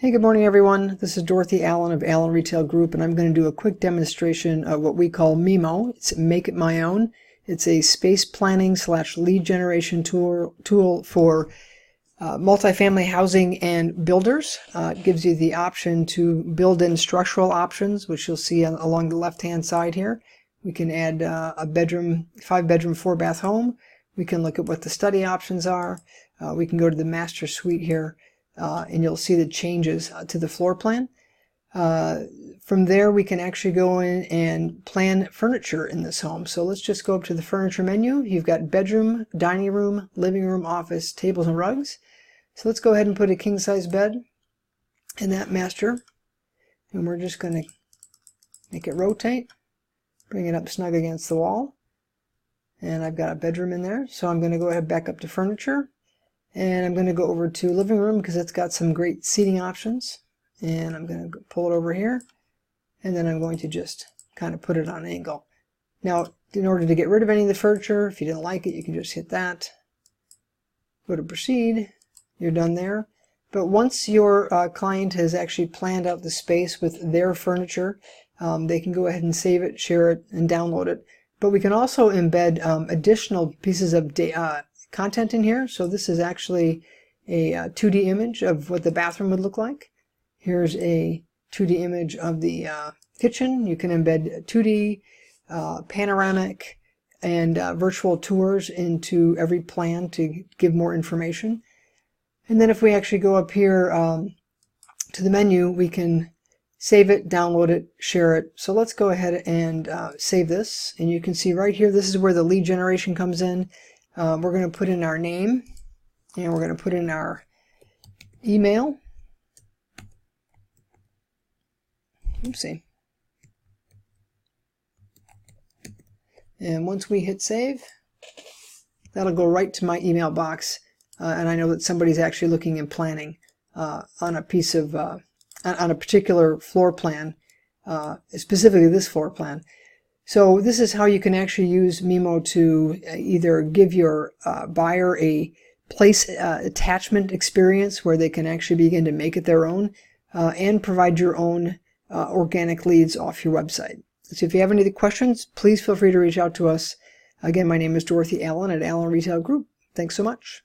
Hey, good morning, everyone. This is Dorothy Allen of Allen Retail Group, and I'm going to do a quick demonstration of what we call Mimo. It's Make It My Own. It's a space planning / lead generation tool for multifamily housing and builders. It gives you the option to build in structural options, which you'll see along the left-hand side here. We can add a bedroom, 5-bedroom, 4-bath home. We can look at what the study options are. We can go to the master suite here. And you'll see the changes to the floor plan. From there, we can actually go in and plan furniture in this home. So let's just go up to the furniture menu. You've got bedroom, dining room, living room, office, tables, and rugs. So let's go ahead and put a king-size bed in that master. And we're just going to make it rotate, bring it up snug against the wall. And I've got a bedroom in there. So I'm going to go ahead back up to furniture. And I'm going to go over to living room because it's got some great seating options. And I'm going to pull it over here. And then I'm going to just kind of put it on an angle. Now, in order to get rid of any of the furniture, if you didn't like it, you can just hit that. Go to proceed. You're done there. But once your client has actually planned out the space with their furniture, they can go ahead and save it, share it, and download it. But we can also embed additional pieces of content in here. So this is actually a 2D image of what the bathroom would look like. Here's a 2D image of the kitchen. You can embed 2D, panoramic, and virtual tours into every plan to give more information. And then if we actually go up here to the menu, we can save it, download it, share it. So let's go ahead and save this. And you can see right here, this is where the lead generation comes in. We're going to put in our name, and we're going to put in our email. Oopsie. And once we hit save, that'll go right to my email box, and I know that somebody's actually looking and planning on a piece of on a particular floor plan, specifically this floor plan. So this is how you can actually use Mimo to either give your buyer a place attachment experience where they can actually begin to make it their own and provide your own organic leads off your website. So if you have any questions, please feel free to reach out to us. Again, my name is Dorothy Allen at Allen Retail Group. Thanks so much.